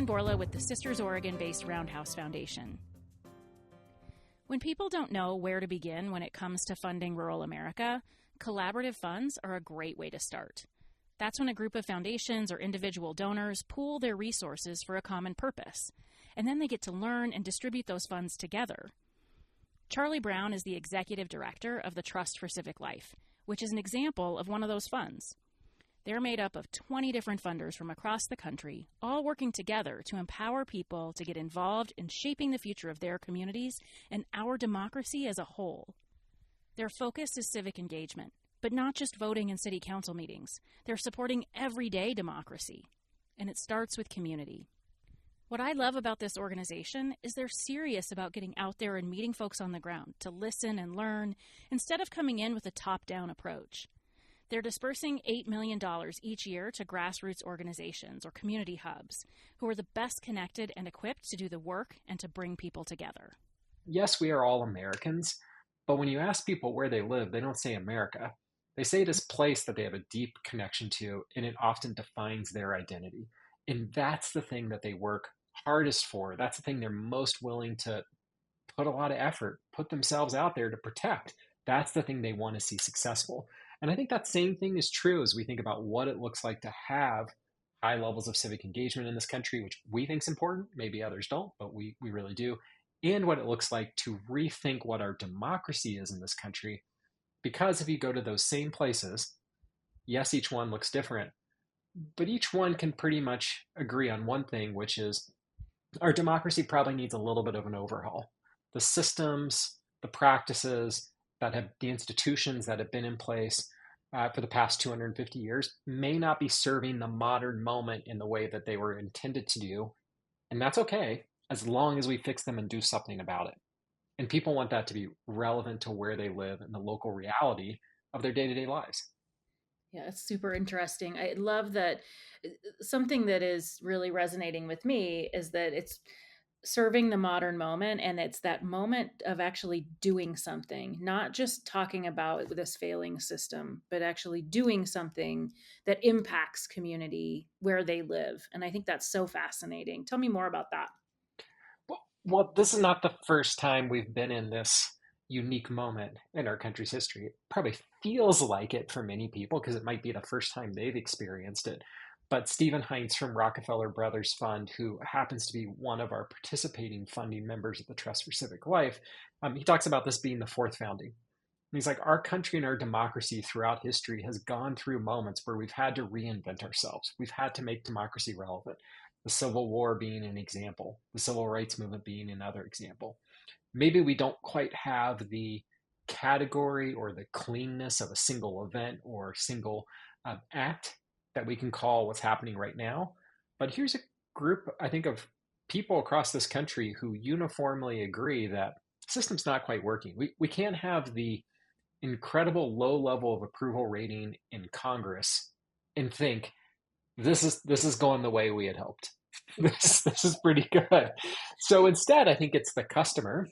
Lauren Borla with the Sisters Oregon-based Roundhouse Foundation. When people don't know where to begin when it comes to funding rural America, collaborative funds are a great way to start. That's when a group of foundations or individual donors pool their resources for a common purpose, and then they get to learn and distribute those funds together. Charlie Brown is the executive director of the Trust for Civic Life, which is an example of one of those funds. They're made up of 20 different funders from across the country, all working together to empower people to get involved in shaping the future of their communities and our democracy as a whole. Their focus is civic engagement, but not just voting in city council meetings. They're supporting everyday democracy, and it starts with community. What I love about this organization is they're serious about getting out there and meeting folks on the ground to listen and learn instead of coming in with a top-down approach. They're dispersing $8 million each year to grassroots organizations or community hubs who are the best connected and equipped to do the work and to bring people together. Yes, we are all Americans, but when you ask people where they live, they don't say America. They say this place that they have a deep connection to, and it often defines their identity. And that's the thing that they work hardest for. That's the thing they're most willing to put a lot of effort, put themselves out there to protect. That's the thing they want to see successful. And I think that same thing is true as we think about what it looks like to have high levels of civic engagement in this country, which we think is important. Maybe others don't, but we really do. And what it looks like to rethink what our democracy is in this country. Because if you go to those same places, yes, each one looks different, but each one can pretty much agree on one thing, which is our democracy probably needs a little bit of an overhaul. The systems, the practices, the institutions that have been in place for the past 250 years may not be serving the modern moment in the way that they were intended to do. And that's okay, as long as we fix them and do something about it. And people want that to be relevant to where they live and the local reality of their day-to-day lives. Yeah, it's super interesting. I love that. Something that is really resonating with me is that it's serving the modern moment, and it's that moment of actually doing something, not just talking about this failing system, but actually doing something that impacts community where they live. And I think that's so fascinating. Tell me more about that. Well, this is not the first time we've been in this unique moment in our country's history. It probably feels like it for many people because it might be the first time they've experienced it. But Stephen Heinz from Rockefeller Brothers Fund, who happens to be one of our participating funding members of the Trust for Civic Life, he talks about this being the fourth founding. And he's like, our country and our democracy throughout history has gone through moments where we've had to reinvent ourselves. We've had to make democracy relevant. The Civil War being an example, the Civil Rights Movement being another example. Maybe we don't quite have the category or the cleanness of a single event or single act that we can call what's happening right now. But here's a group, I think, of people across this country who uniformly agree that the system's not quite working. We can't have the incredible low level of approval rating in Congress and think this is going the way we had hoped. This is pretty good. So instead, I think it's the customer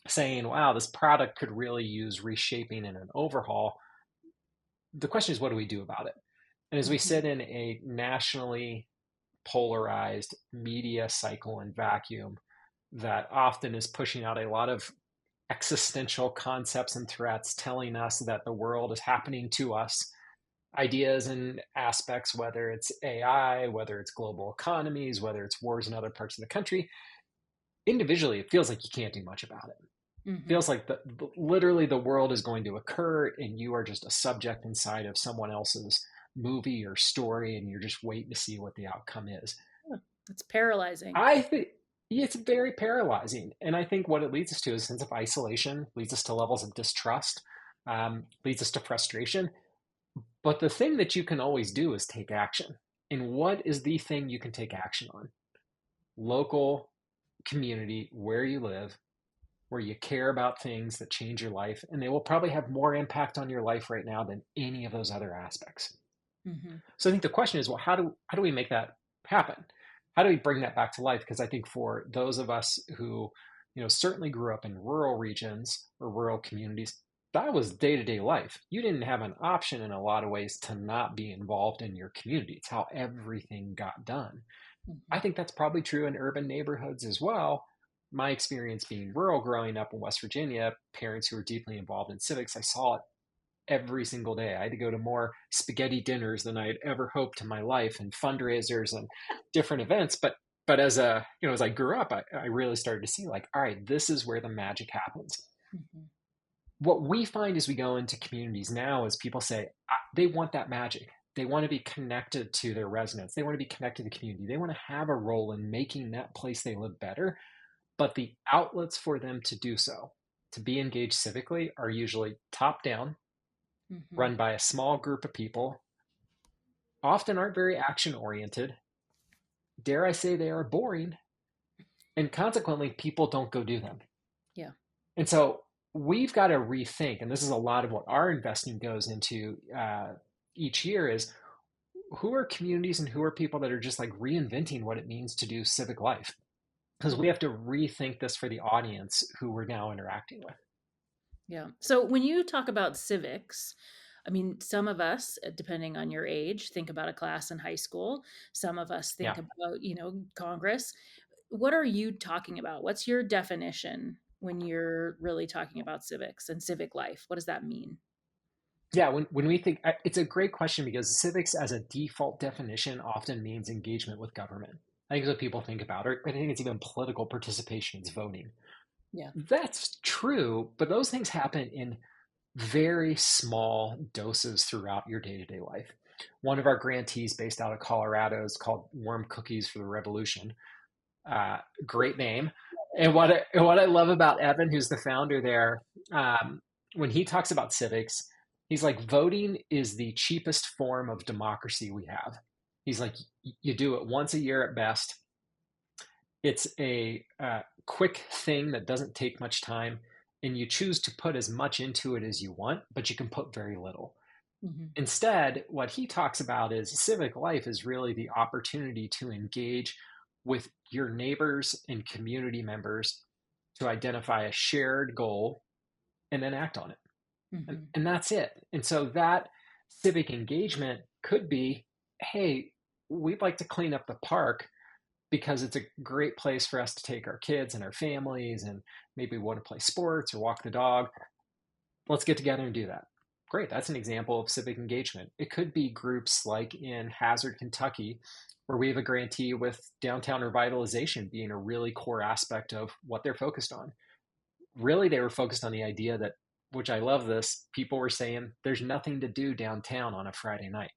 saying, wow, this product could really use reshaping and an overhaul. The question is, what do we do about it? And as we sit in a nationally polarized media cycle and vacuum that often is pushing out a lot of existential concepts and threats, telling us that the world is happening to us, ideas and aspects, whether it's AI, whether it's global economies, whether it's wars in other parts of the country, individually, it feels like you can't do much about it. It feels like literally the world is going to occur and you are just a subject inside of someone else's movie or story, and you're just waiting to see what the outcome is. It's paralyzing. I think it's very paralyzing. And I think what it leads us to is a sense of isolation, leads us to levels of distrust, leads us to frustration. But the thing that you can always do is take action. And what is the thing you can take action on? Local community, where you live, where you care about things that change your life, and they will probably have more impact on your life right now than any of those other aspects. So I think the question is, well, how do we make that happen? How do we bring that back to life? Because I think for those of us who, certainly grew up in rural regions or rural communities, that was day-to-day life. You didn't have an option in a lot of ways to not be involved in your community. It's how everything got done. I Mhm. think that's probably true in urban neighborhoods as well. My experience being rural growing up in West Virginia, parents who were deeply involved in civics, I saw it every single day. I had to go to more spaghetti dinners than I had ever hoped in my life, and fundraisers and different events. But as a as I grew up, I really started to see like, all right, this is where the magic happens. Mhm. What we find as we go into communities now is people say they want that magic. They want to be connected to their residents. They want to be connected to the community. They want to have a role in making that place they live better. But the outlets for them to do so, to be engaged civically, are usually top down, Mhm. run by a small group of people, often aren't very action oriented. Dare I say they are boring, and consequently, people don't go do them. Yeah. And so we've got to rethink, and this is a lot of what our investing goes into each year is who are communities and who are people that are just like reinventing what it means to do civic life? Because we Yeah. have to rethink this for the audience who we're now interacting with. Yeah. So when you talk about civics, I mean, some of us, depending on your age, think about a class in high school. Some of us think Yeah. about, Congress. What are you talking about? What's your definition when you're really talking about civics and civic life? What does that mean? Yeah, when we think, it's a great question because civics as a default definition often means engagement with government. I think it's what people think about, or I think it's even political participation, it's voting. Yeah. That's true, but those things happen in very small doses throughout your day to day life. One of our grantees based out of Colorado is called Warm Cookies for the Revolution. Great name. And Yeah. what I love about Evan, who's the founder there, um, when he talks about civics, he's like, voting is the cheapest form of democracy we have. He's like, you do it once a year at best. It's a quick thing that doesn't take much time, and you choose to put as much into it as you want, but you can put very little. Hmm. Instead, what he talks about is civic life is really the opportunity to engage with your neighbors and community members to identify a shared goal and then act on it. Hmm. And that's it. And so that civic engagement could be, hey, we'd like to clean up the park because it's a great place for us to take our kids and our families, and maybe we want to play sports or walk the dog. Let's get together and do that. Great, that's an example of civic engagement. It could be groups like in Hazard, Kentucky, where we have a grantee with downtown revitalization being a really core aspect of what they're focused on. Really, they were focused on the idea that, which I love this, people were saying there's nothing to do downtown on a Friday night.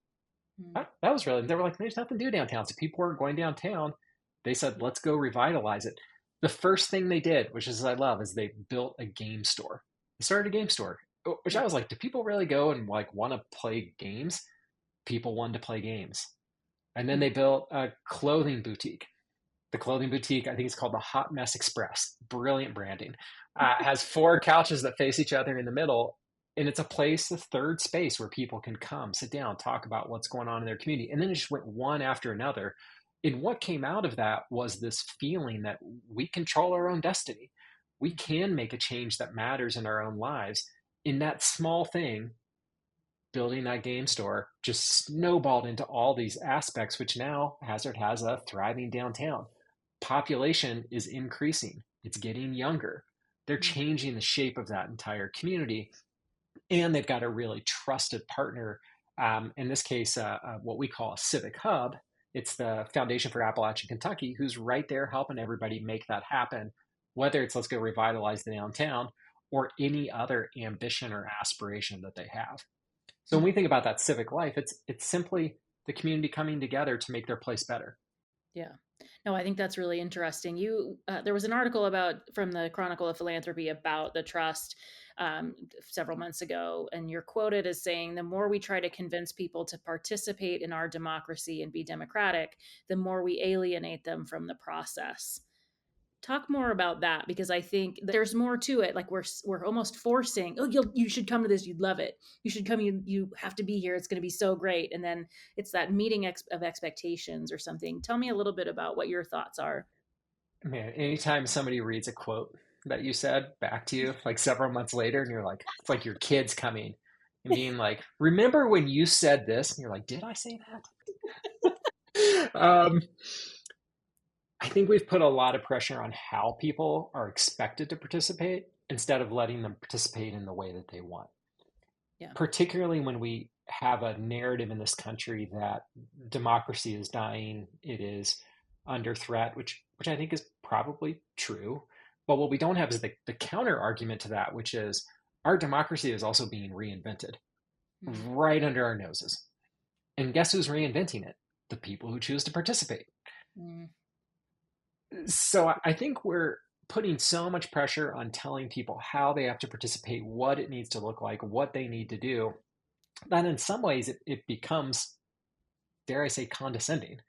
That was really, they were like, there's nothing to do downtown. So people weren't going downtown. They said, let's go revitalize it. The first thing they did, which is I love, is they built a game store. They started a game store, which Yeah. I was like, do people really go and like want to play games? People wanted to play games. And then Mm. they built a clothing boutique. The clothing boutique, I think it's called the Hot Mess Express. Brilliant branding. Has four couches that face each other in the middle, and it's a place, the third space where people can come, sit down, talk about what's going on in their community. And then it just went one after another. And what came out of that was this feeling that we control our own destiny. We can make a change that matters in our own lives. In that small thing, building that game store just snowballed into all these aspects, which now Hazard has a thriving downtown. Population is increasing, it's getting younger. They're Mm. changing the shape of that entire community, and they've got a really trusted partner. In this case, what we call a civic hub. It's the Foundation for Appalachian Kentucky, who's right there helping everybody make that happen, whether it's let's go revitalize the downtown or any other ambition or aspiration that they have. So when we Mm. think about that civic life, it's simply the community coming together to make their place better. Yeah. No, I think that's really interesting. There was an article about from the Chronicle of Philanthropy about the trust several months ago, and you're quoted as saying, "The more we try to convince people to participate in our democracy and be democratic, the more we alienate them from the process." Talk more about that because I think there's more to it. Like we're almost forcing. Oh, you should come to this. You'd love it. You should come. You have to be here. It's going to be so great. And then it's that meeting of expectations or something. Tell me a little bit about what your thoughts are. Man, anytime somebody reads a quote that you said back to you, like several months later, and you're like, it's like your kids coming and being like, remember when you said this? And you're like, did I say that? um, I think we've put a lot of pressure on how people are expected to participate instead of letting them participate in the way that they want. Yeah. Particularly when we have a narrative in this country that democracy is dying, it is under threat, which I think is probably true. But what we don't have is the counter argument to that, which is our democracy is also being reinvented right under our noses. And guess who's reinventing it? The people who choose to participate. Mm. So I think we're putting so much pressure on telling people how they have to participate, what it needs to look like, what they need to do, that in some ways it becomes, dare I say, condescending.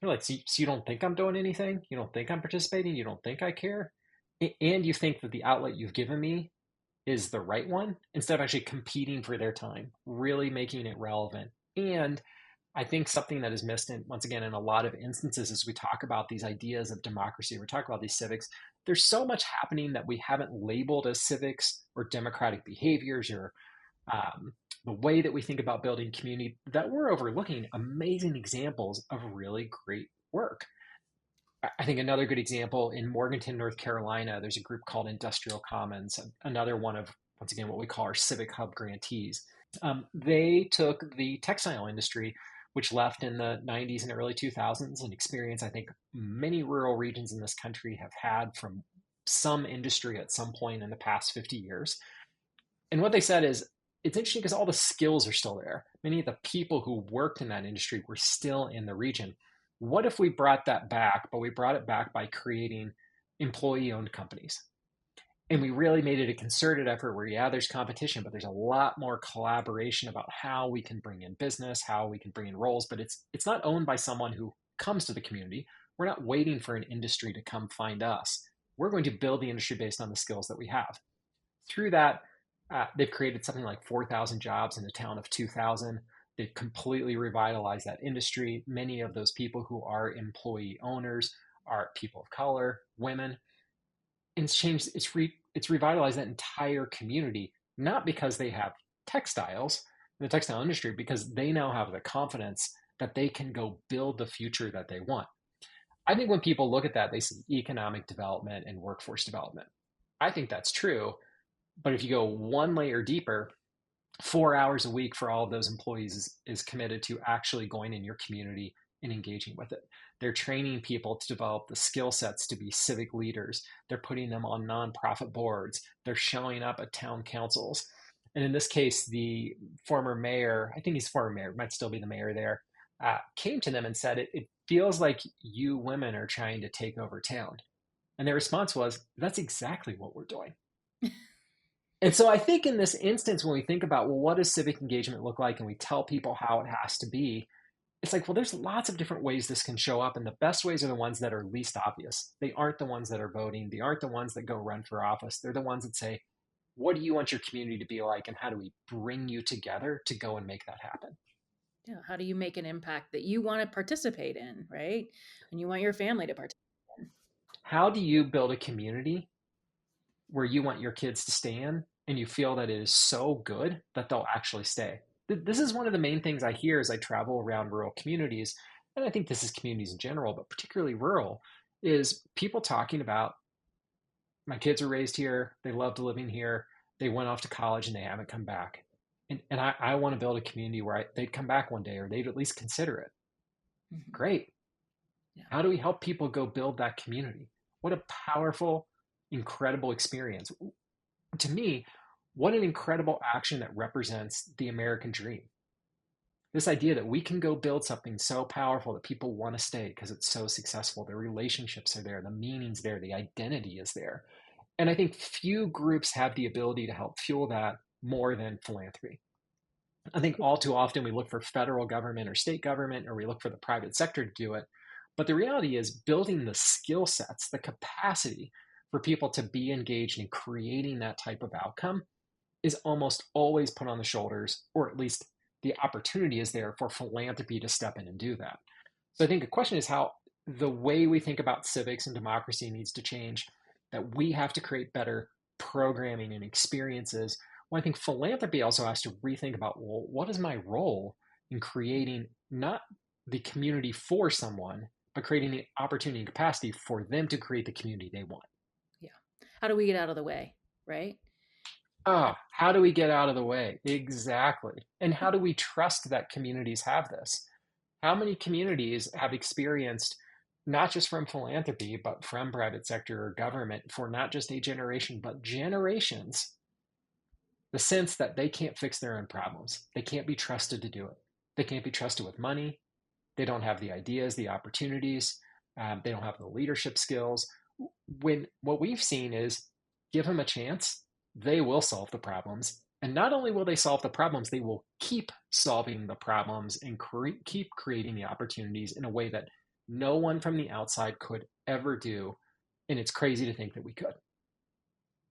You're like, so you don't think I'm doing anything? You don't think I'm participating? You don't think I care? And you think that the outlet you've given me is the right one instead of actually competing for their time, really making it relevant. And I think something that is missed, once again, in a lot of instances, as we talk about these ideas of democracy, we talk about these civics, there's so much happening that we haven't labeled as civics or democratic behaviors or the way that we think about building community that we're overlooking amazing examples of really great work. I think another good example in Morganton, North Carolina, there's a group called Industrial Commons, another one of, once again, what we call our Civic Hub grantees. They took the textile industry, which left in the 90s and early 2000s, an experience I think many rural regions in this country have had from some industry at some point in the past 50 years. And what they said is, it's interesting because all the skills are still there. Many of the people who worked in that industry were still in the region. What if we brought that back, but we brought it back by creating employee-owned companies? And we really made it a concerted effort where, yeah, there's competition, but there's a lot more collaboration about how we can bring in business, how we can bring in roles, but it's not owned by someone who comes to the community. We're not waiting for an industry to come find us. We're going to build the industry based on the skills that we have. Through that, they've created something like 4,000 jobs in a town of 2,000. They've completely revitalized that industry. Many of those people who are employee owners are people of color, women. And it's revitalized that entire community, not because they have textiles in the textile industry, because they now have the confidence that they can go build the future that they want. I think when people look at that, they see economic development and workforce development. I think that's true. But if you go one layer deeper, 4 hours a week for all of those employees is committed to actually going in your community and engaging with it. They're training people to develop the skill sets to be civic leaders. They're putting them on nonprofit boards. They're showing up at town councils. And in this case, the former mayor, I think he's former mayor, might still be the mayor there, came to them and said, it feels like you women are trying to take over town. And their response was, that's exactly what we're doing. And so I think in this instance, when we think about, well, what does civic engagement look like? And we tell people how it has to be, it's like, well, there's lots of different ways this can show up. And the best ways are the ones that are least obvious. They aren't the ones that are voting. They aren't the ones that go run for office. They're the ones that say, what do you want your community to be like? And how do we bring you together to go and make that happen? Yeah. How do you make an impact that you want to participate in, right? And you want your family to participate in. How do you build a community where you want your kids to stay in and you feel that it is so good that they'll actually stay? This is one of the main things I hear as I travel around rural communities, and I think this is communities in general, but particularly rural, is people talking about, my kids are raised here, they loved living here, they went off to college and they haven't come back. And I want to build a community where they'd come back one day or they'd at least consider it. Mm-hmm. Great. Yeah. How do we help people go build that community? What a powerful, incredible experience. To me, what an incredible action that represents the American dream. This idea that we can go build something so powerful that people want to stay because it's so successful. The relationships are there, the meaning's there, the identity is there. And I think few groups have the ability to help fuel that more than philanthropy. I think all too often we look for federal government or state government, or we look for the private sector to do it. But the reality is building the skill sets, the capacity for people to be engaged in creating that type of outcome is almost always put on the shoulders, or at least the opportunity is there for philanthropy to step in and do that. So I think the question is how the way we think about civics and democracy needs to change, that we have to create better programming and experiences. Well, I think philanthropy also has to rethink about, well, what is my role in creating not the community for someone, but creating the opportunity and capacity for them to create the community they want. Yeah. How do we get out of the way, right? Oh, how do we get out of the way? Exactly. And how do we trust that communities have this? How many communities have experienced, not just from philanthropy, but from private sector or government for not just a generation, but generations, the sense that they can't fix their own problems. They can't be trusted to do it. They can't be trusted with money. They don't have the ideas, the opportunities. They don't have the leadership skills. When what we've seen is give them a chance, they will solve the problems. And not only will they solve the problems, they will keep solving the problems and keep creating the opportunities in a way that no one from the outside could ever do. And it's crazy to think that we could.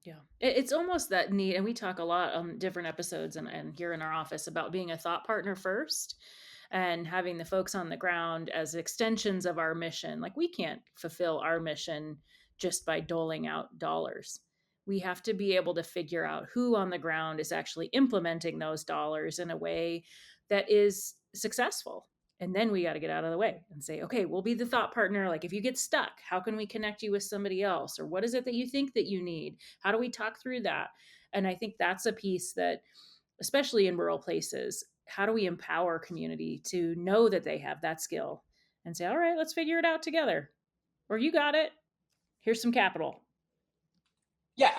Yeah. It's almost that neat. And we talk a lot on different episodes and here in our office about being a thought partner first and having the folks on the ground as extensions of our mission. Like we can't fulfill our mission just by doling out dollars. We have to be able to figure out who on the ground is actually implementing those dollars in a way that is successful. And then we got to get out of the way and say, okay, we'll be the thought partner. Like if you get stuck, how can we connect you with somebody else? Or what is it that you think that you need? How do we talk through that? And I think that's a piece that, especially in rural places, how do we empower community to know that they have that skill and say, all right, let's figure it out together. Or you got it. Here's some capital. Yeah.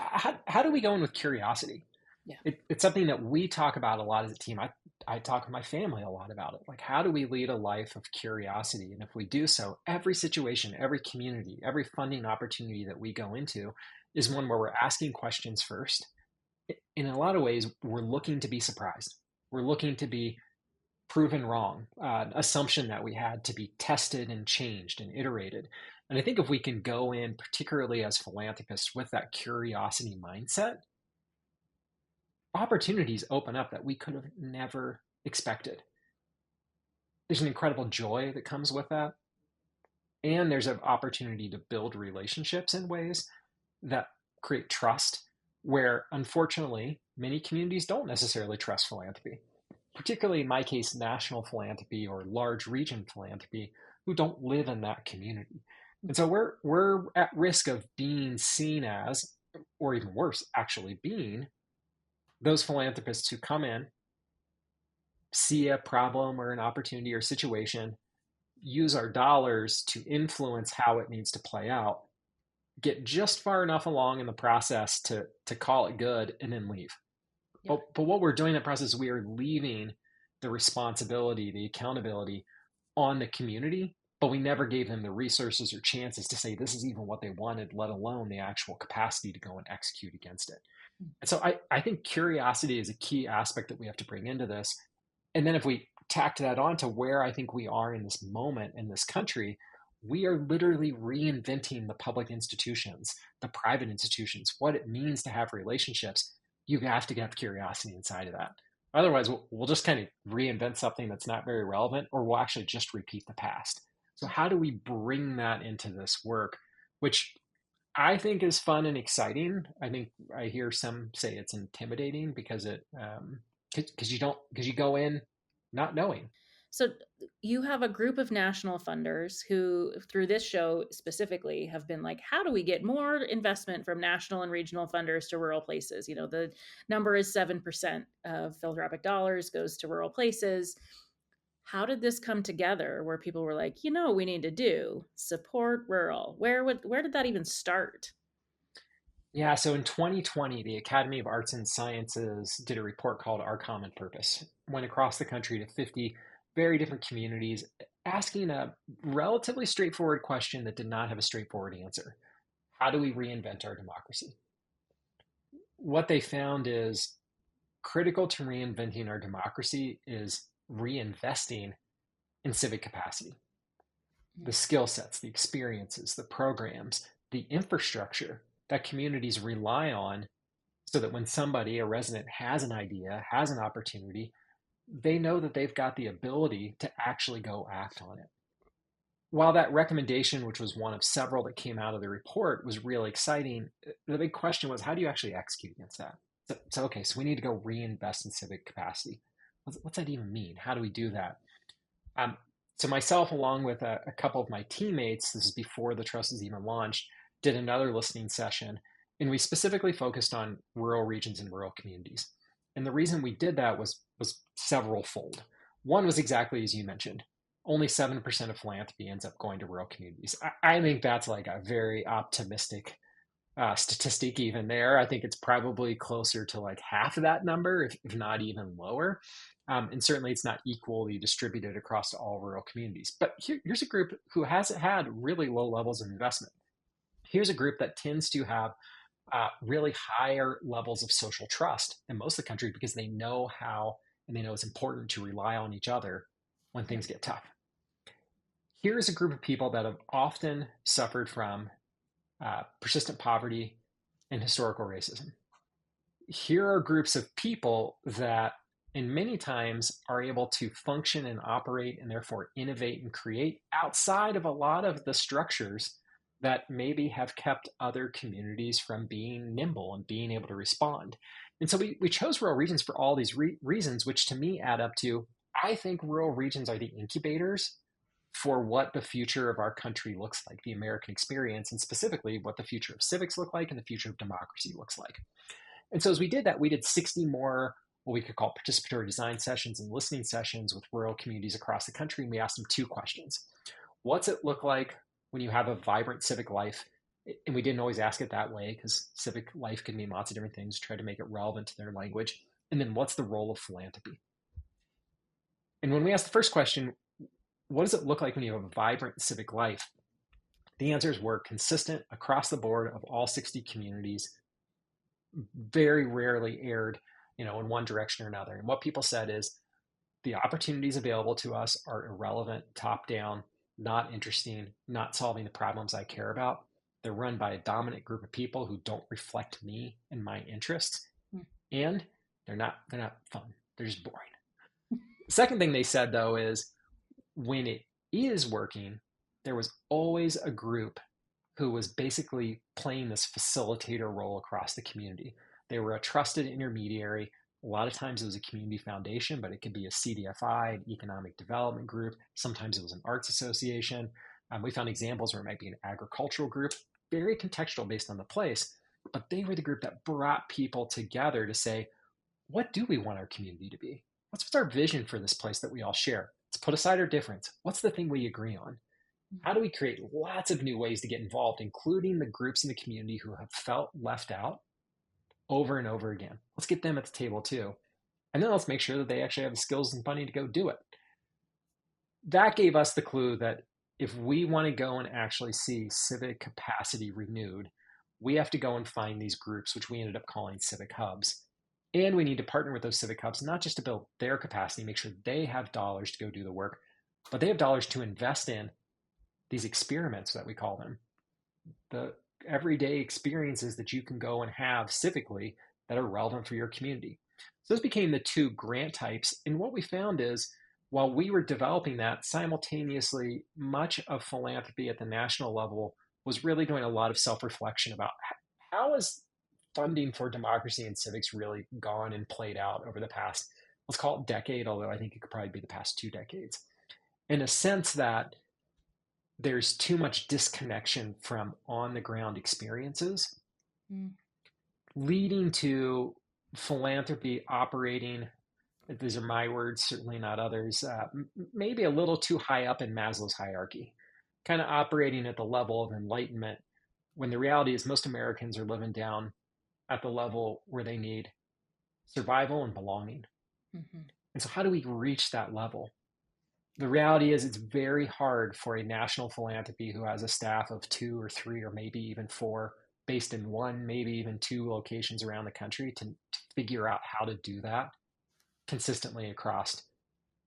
How do we go in with curiosity? Yeah. It's something that we talk about a lot as a team. I talk with my family a lot about it. Like, how do we lead a life of curiosity? And if we do so, every situation, every community, every funding opportunity that we go into is one where we're asking questions first. In a lot of ways, we're looking to be surprised. We're looking to be proven wrong, assumption that we had to be tested and changed and iterated. And I think if we can go in, particularly as philanthropists, with that curiosity mindset, opportunities open up that we could have never expected. There's an incredible joy that comes with that. And there's an opportunity to build relationships in ways that create trust, where unfortunately, many communities don't necessarily trust philanthropy, particularly in my case, national philanthropy or large region philanthropy, who don't live in that community. And so we're at risk of being seen as, or even worse, actually being those philanthropists who come in, see a problem or an opportunity or situation, use our dollars to influence how it needs to play out, get just far enough along in the process to call it good, and then leave. Yeah. But what we're doing in that process, we are leaving the responsibility, the accountability on the community, but we never gave them the resources or chances to say this is even what they wanted, let alone the actual capacity to go and execute against it. And so I think curiosity is a key aspect that we have to bring into this. And then if we tack that on to where I think we are in this moment in this country, we are literally reinventing the public institutions, the private institutions, what it means to have relationships. You have to have curiosity inside of that. Otherwise, we'll just kind of reinvent something that's not very relevant, or we'll actually just repeat the past. So how do we bring that into this work, which I think is fun and exciting? I think I hear some say it's intimidating because you go in not knowing. So you have a group of national funders who, through this show specifically, have been like, how do we get more investment from national and regional funders to rural places? You know, the number is 7% of philanthropic dollars goes to rural places. How did this come together where people were like, you know what we need to do? Support rural. Where did that even start? Yeah, so in 2020, the Academy of Arts and Sciences did a report called Our Common Purpose. Went across the country to 50 very different communities, asking a relatively straightforward question that did not have a straightforward answer. How do we reinvent our democracy? What they found is critical to reinventing our democracy is reinvesting in civic capacity. The skill sets, the experiences, the programs, the infrastructure that communities rely on, so that when somebody, a resident, has an idea, has an opportunity, they know that they've got the ability to actually go act on it. While that recommendation, which was one of several that came out of the report, was really exciting, the big question was, how do you actually execute against that? So we need to go reinvest in civic capacity. What's that even mean? How do we do that? So myself, along with a couple of my teammates, this is before the trust was even launched, did another listening session, and we specifically focused on rural regions and rural communities. And the reason we did that was several fold. One was exactly as you mentioned. Only 7% of philanthropy ends up going to rural communities. I think that's like a very optimistic statistic even there. I think it's probably closer to like half of that number, if not even lower. And certainly it's not equally distributed across all rural communities. But here's a group who hasn't had really low levels of investment. Here's a group that tends to have really higher levels of social trust in most of the country because they know how and they know it's important to rely on each other when things get tough. Here's a group of people that have often suffered from persistent poverty and historical racism. Here are groups of people that, in many times, are able to function and operate and therefore innovate and create outside of a lot of the structures that maybe have kept other communities from being nimble and being able to respond. And so we chose rural regions for all these reasons, which to me add up to, I think rural regions are the incubators for what the future of our country looks like, the American experience, and specifically what the future of civics look like and the future of democracy looks like. And so as we did that, we did 60 more what we could call participatory design sessions and listening sessions with rural communities across the country. And we asked them two questions. What's it look like when you have a vibrant civic life? And we didn't always ask it that way because civic life can mean lots of different things, try to make it relevant to their language. And then what's the role of philanthropy? And when we asked the first question, what does it look like when you have a vibrant civic life? The answers were consistent across the board of all 60 communities, very rarely erred, in one direction or another. And what people said is the opportunities available to us are irrelevant, top down, not interesting, not solving the problems I care about. They're run by a dominant group of people who don't reflect me and my interests. And they're not fun. They're just boring. The second thing they said, though, is when it is working, there was always a group who was basically playing this facilitator role across the community. They were a trusted intermediary. A lot of times it was a community foundation, but it could be a CDFI, an economic development group. Sometimes it was an arts association. We found examples where it might be an agricultural group, very contextual based on the place, but they were the group that brought people together to say, what do we want our community to be? What's our vision for this place that we all share? Let's put aside our difference. What's the thing we agree on? How do we create lots of new ways to get involved, including the groups in the community who have felt left out over and over again? Let's get them at the table too. And then let's make sure that they actually have the skills and funding to go do it. That gave us the clue that if we want to go and actually see civic capacity renewed, we have to go and find these groups, which we ended up calling civic hubs. And we need to partner with those civic hubs, not just to build their capacity, make sure they have dollars to go do the work, but they have dollars to invest in these experiments that we call them, the everyday experiences that you can go and have civically that are relevant for your community. So those became the two grant types. And what we found is while we were developing that, simultaneously, much of philanthropy at the national level was really doing a lot of self-reflection about how is funding for democracy and civics really gone and played out over the past, let's call it decade, although I think it could probably be the past 2 decades. In a sense that there's too much disconnection from on the ground experiences, leading to philanthropy operating, these are my words, certainly not others, maybe a little too high up in Maslow's hierarchy, kind of operating at the level of enlightenment, when the reality is most Americans are living down at the level where they need survival and belonging. And so how do we reach that level? The reality is it's very hard for a national philanthropy who has a staff of 2 or 3 or maybe even 4 based in 1, maybe even 2 locations around the country to figure out how to do that consistently across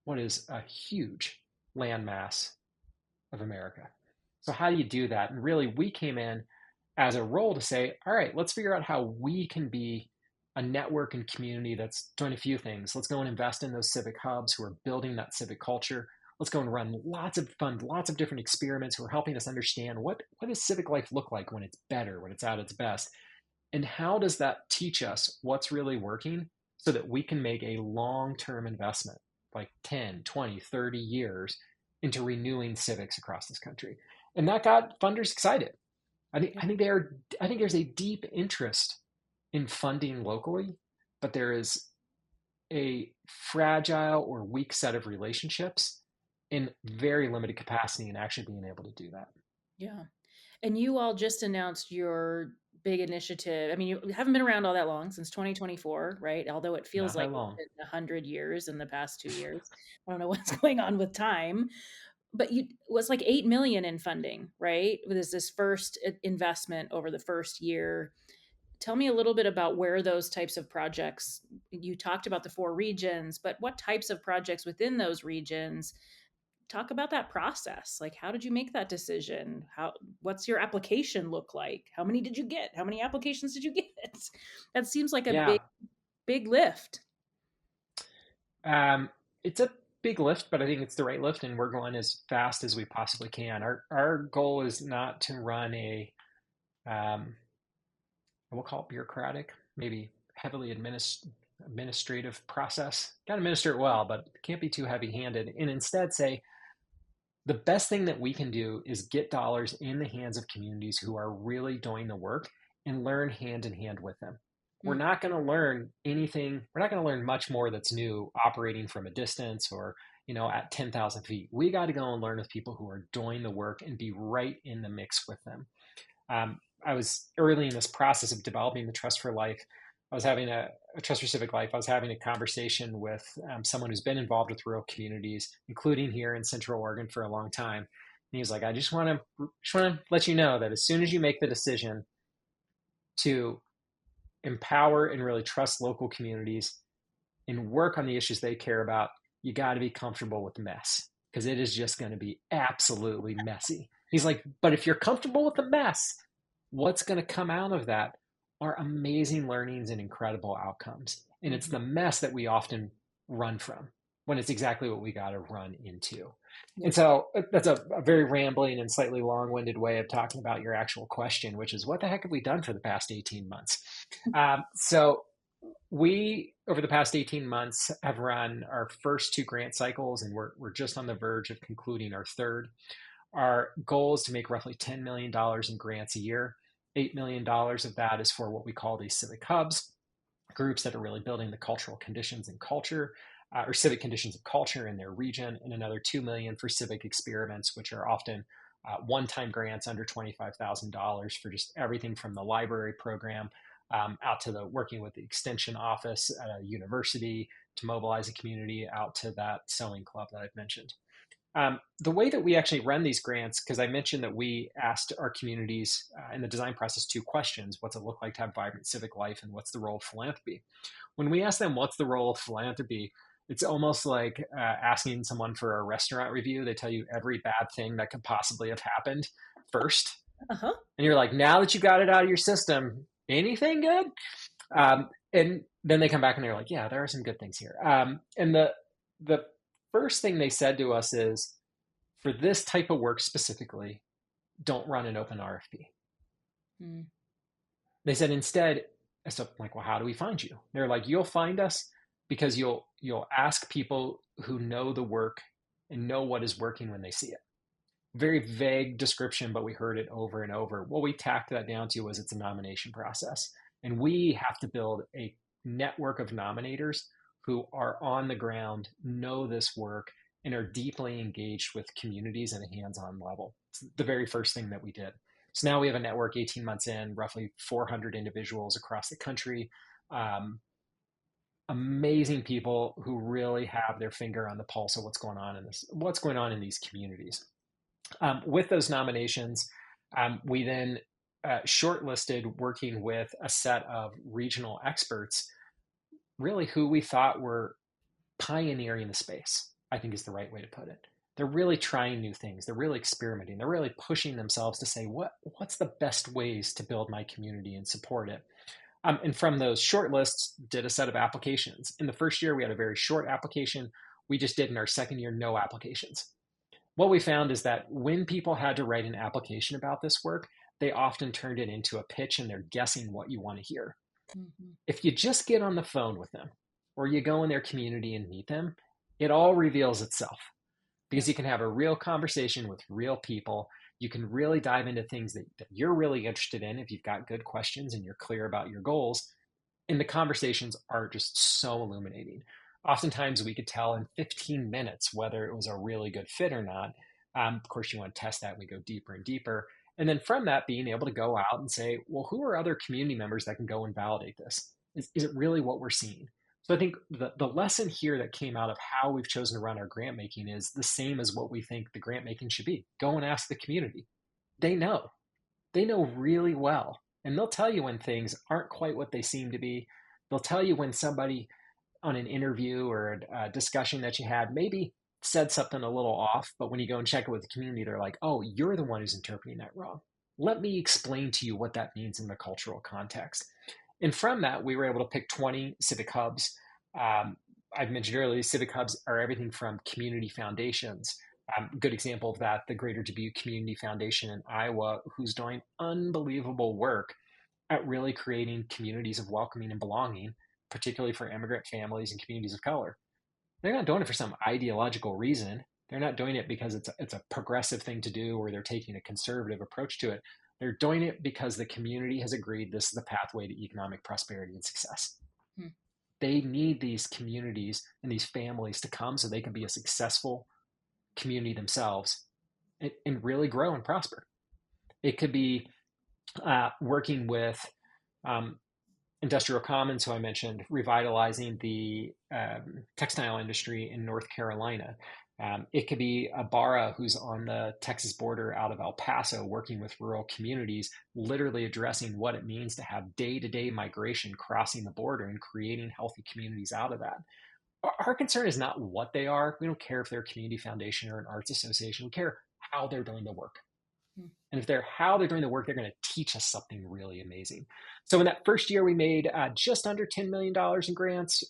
what is a huge landmass of America. So how do you do that? And really, we came in as a role to say, all right, let's figure out how we can be a network and community that's doing a few things. Let's go and invest in those civic hubs who are building that civic culture. Let's go and run lots of different experiments who are helping us understand what does civic life look like when it's better, when it's at its best. And how does that teach us what's really working so that we can make a long-term investment, like 10, 20, 30 years, into renewing civics across this country. And that got funders excited. I think there's a deep interest in funding locally, but there is a fragile or weak set of relationships in very limited capacity in actually being able to do that. Yeah. And you all just announced your big initiative. I mean, you haven't been around all that long, since 2024, right? Although it feels Not like that it's long. been 100 years in the past 2 years. I don't know what's going on with time, but you was like 8 million in funding, right? With this first investment over the first year. Tell me a little bit about where those types of projects, you talked about the 4 regions, but what types of projects within those regions? Talk about that process. Like, how did you make that decision? What's your application look like? How many did you get? How many applications did you get? That seems like a Yeah. big lift. It's a big lift, but I think it's the right lift, and we're going as fast as we possibly can. Our goal is not to run a, we'll call it bureaucratic, maybe heavily administrative process. Got to administer it well, but can't be too heavy-handed. And instead say, the best thing that we can do is get dollars in the hands of communities who are really doing the work and learn hand in hand with them. We're not going to learn anything. We're not going to learn much more that's new operating from a distance or, at 10,000 feet. We got to go and learn with people who are doing the work and be right in the mix with them. I was early in this process of developing the Trust for Life. I was having a Trust for Civic Life. I was having a conversation with someone who's been involved with rural communities, including here in Central Oregon for a long time. And he was like, I just want to let you know that as soon as you make the decision to empower and really trust local communities and work on the issues they care about, you got to be comfortable with the mess, because it is just going to be absolutely messy. He's like, but if you're comfortable with the mess, what's going to come out of that are amazing learnings and incredible outcomes. And it's the mess that we often run from when it's exactly what we got to run into. And so that's a very rambling and slightly long-winded way of talking about your actual question, which is, what the heck have we done for the past 18 months? So we, over the past 18 months, have run our first 2 grant cycles, and we're just on the verge of concluding our third. Our goal is to make roughly $10 million in grants a year. $8 million of that is for what we call these civic hubs, groups that are really building the cultural conditions and culture, or civic conditions of culture in their region, and another $2 million for civic experiments, which are often one-time grants under $25,000 for just everything from the library program out to the working with the extension office at a university to mobilize a community, out to that sewing club that I've mentioned. The way that we actually run these grants, because I mentioned that we asked our communities in the design process 2 questions: what's it look like to have vibrant civic life, and what's the role of philanthropy? When we ask them what's the role of philanthropy, it's almost like asking someone for a restaurant review. They tell you every bad thing that could possibly have happened first. And you're like, now that you got it out of your system, anything good? And then they come back and they're like, yeah, there are some good things here. And the first thing they said to us is, for this type of work specifically, don't run an open RFP. They said instead, so I'm like, well, how do we find you? They're like, you'll find us because you'll ask people who know the work and know what is working when they see it. Very vague description, but we heard it over and over. What we tacked that down to was it's a nomination process. And we have to build a network of nominators who are on the ground, know this work, and are deeply engaged with communities at a hands-on level. It's the very first thing that we did. So now we have a network 18 months in, roughly 400 individuals across the country, amazing people who really have their finger on the pulse of what's going on in these communities. With those nominations, we then shortlisted, working with a set of regional experts, really who we thought were pioneering the space, I think is the right way to put it. They're really trying new things. They're really experimenting. They're really pushing themselves to say, what's the best ways to build my community and support it? And from those shortlists, did a set of applications. In the first year, we had a very short application. We just did in our second year, no applications. What we found is that when people had to write an application about this work, they often turned it into a pitch, and they're guessing what you want to hear. If you just get on the phone with them, or you go in their community and meet them, it all reveals itself. Yeah. because you can have a real conversation with real people. You can really dive into things that you're really interested in if you've got good questions and you're clear about your goals. And the conversations are just so illuminating. Oftentimes, we could tell in 15 minutes whether it was a really good fit or not. Of course, you want to test that and we go deeper and deeper. And then from that, being able to go out and say, well, who are other community members that can go and validate this? Is it really what we're seeing? So I think the lesson here that came out of how we've chosen to run our grant making is the same as what we think the grant making should be. Go and ask the community. They know. They know really well. And they'll tell you when things aren't quite what they seem to be. They'll tell you when somebody on an interview or a discussion that you had maybe said something a little off, but when you go and check it with the community, they're like, oh, you're the one who's interpreting that wrong. Let me explain to you what that means in the cultural context. And from that, we were able to pick 20 civic hubs. I've mentioned earlier, civic hubs are everything from community foundations. Good example of that, the Greater Dubuque Community Foundation in Iowa, who's doing unbelievable work at really creating communities of welcoming and belonging, particularly for immigrant families and communities of color. They're not doing it for some ideological reason. They're not doing it because it's a progressive thing to do or they're taking a conservative approach to it. They're doing it because the community has agreed this is the pathway to economic prosperity and success. Hmm. They need these communities and these families to come so they can be a successful community themselves and really grow and prosper. It could be working with Industrial Commons, who I mentioned, revitalizing the textile industry in North Carolina. It could be Abara, who's on the Texas border out of El Paso, working with rural communities, literally addressing what it means to have day-to-day migration crossing the border and creating healthy communities out of that. Our concern is not what they are. We don't care if they're a community foundation or an arts association. We care how they're doing the work. And if how they're doing the work, they're going to teach us something really amazing. So in that first year, we made just under $10 million in grants.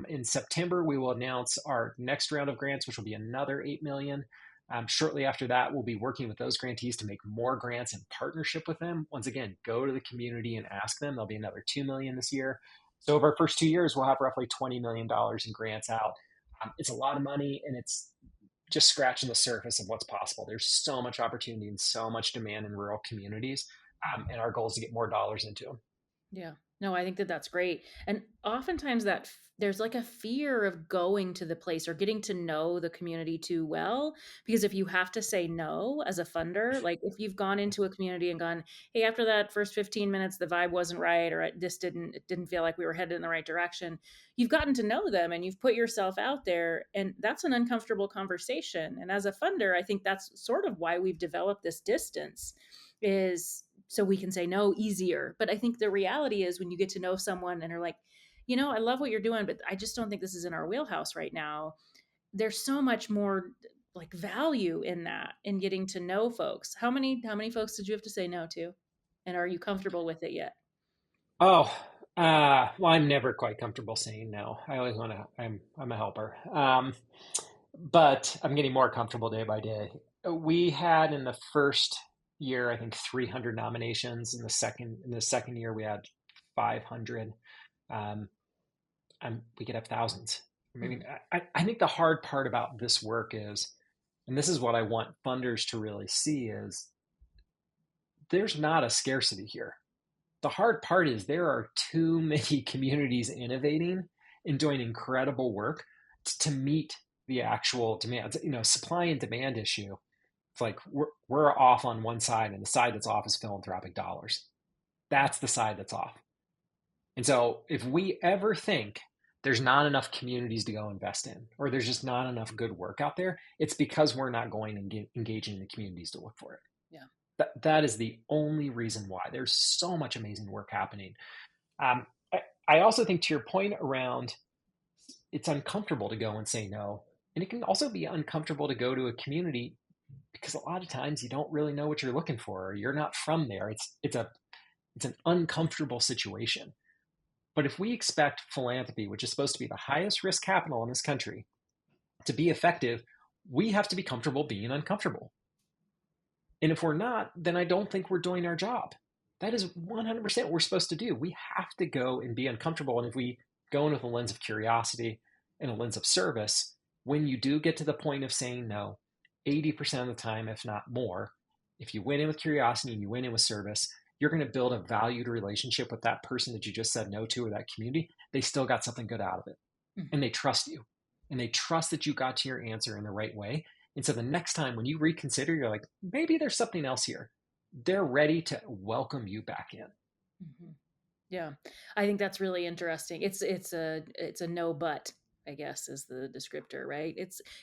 In September, we will announce our next round of grants, which will be another $8 million. Shortly after that, we'll be working with those grantees to make more grants in partnership with them. Once again, go to the community and ask them. There'll be another $2 million this year. So over our first 2 years, we'll have roughly $20 million in grants out. It's a lot of money, and it's just scratching the surface of what's possible. There's so much opportunity and so much demand in rural communities. And our goal is to get more dollars into them. Yeah. No, I think that's great. And oftentimes there's like a fear of going to the place or getting to know the community too well, because if you have to say no as a funder, like if you've gone into a community and gone, hey, after that first 15 minutes, the vibe wasn't right, or it didn't feel like we were headed in the right direction. You've gotten to know them and you've put yourself out there, and that's an uncomfortable conversation. And as a funder, I think that's sort of why we've developed this distance, is so we can say no easier. But I think the reality is when you get to know someone and are like, I love what you're doing, but I just don't think this is in our wheelhouse right now. There's so much more like value in that, in getting to know folks. How many folks did you have to say no to? And are you comfortable with it yet? Oh, well, I'm never quite comfortable saying no. I always want to, I'm a helper. But I'm getting more comfortable day by day. We had in the first year, I think 300 nominations. In the second year, we had 500. We could have thousands. I mean, I think the hard part about this work is, and this is what I want funders to really see, is there's not a scarcity here. The hard part is there are too many communities innovating and doing incredible work to meet the actual demand. Supply and demand issue. It's like we're off on one side, and the side that's off is philanthropic dollars. That's the side that's off. And so if we ever think there's not enough communities to go invest in, or there's just not enough good work out there, it's because we're not going and engaging the communities to look for it. Yeah. That is the only reason why. There's so much amazing work happening. I also think, to your point around, it's uncomfortable to go and say no. And it can also be uncomfortable to go to a community because a lot of times you don't really know what you're looking for, or you're not from there. It's an uncomfortable situation. But if we expect philanthropy, which is supposed to be the highest risk capital in this country, to be effective, we have to be comfortable being uncomfortable. And if we're not, then I don't think we're doing our job. That is 100% what we're supposed to do. We have to go and be uncomfortable. And if we go in with a lens of curiosity and a lens of service, when you do get to the point of saying no, 80% of the time, if not more, if you went in with curiosity and you went in with service, you're going to build a valued relationship with that person that you just said no to, or that community. They still got something good out of it. Mhm. And they trust you. And they trust that you got to your answer in the right way. And so the next time when you reconsider, you're like, maybe there's something else here. They're ready to welcome you back in. Mhm. Yeah, I think that's really interesting. It's a no but, I guess, is the descriptor, right?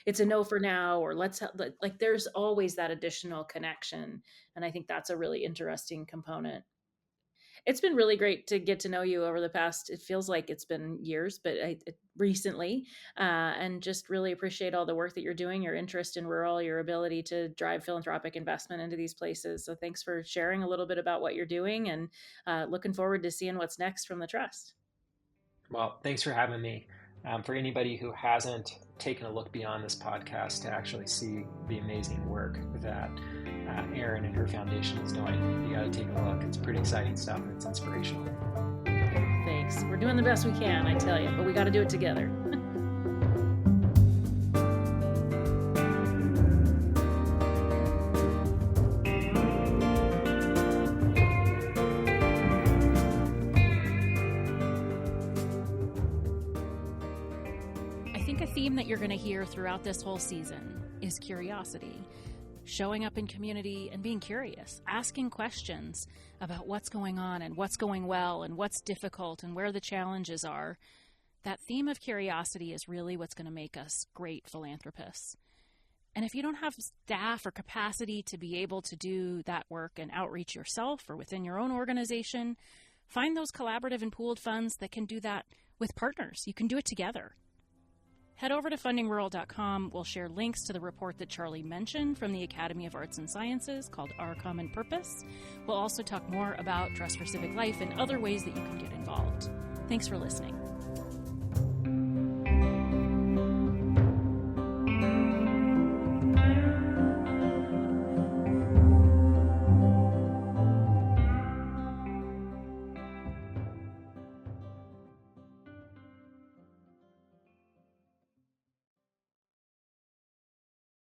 It's a no for now, or like there's always that additional connection, and I think that's a really interesting component. It's been really great to get to know you over the past. It feels like it's been years, but recently, and just really appreciate all the work that you're doing, your interest in rural, your ability to drive philanthropic investment into these places. So thanks for sharing a little bit about what you're doing, and looking forward to seeing what's next from the trust. Well, thanks for having me. For anybody who hasn't taken a look beyond this podcast to actually see the amazing work that Erin and her foundation is doing, you got to take a look. It's pretty exciting stuff, and it's inspirational. Thanks. We're doing the best we can, I tell you, but we got to do it together. I think a theme that you're going to hear throughout this whole season is curiosity. Showing up in community and being curious, asking questions about what's going on and what's going well and what's difficult and where the challenges are. That theme of curiosity is really what's going to make us great philanthropists. And if you don't have staff or capacity to be able to do that work and outreach yourself or within your own organization, find those collaborative and pooled funds that can do that with partners. You can do it together. Head over to fundingrural.com. We'll share links to the report that Charlie mentioned from the Academy of Arts and Sciences called Our Common Purpose. We'll also talk more about Trust for Civic Life and other ways that you can get involved. Thanks for listening.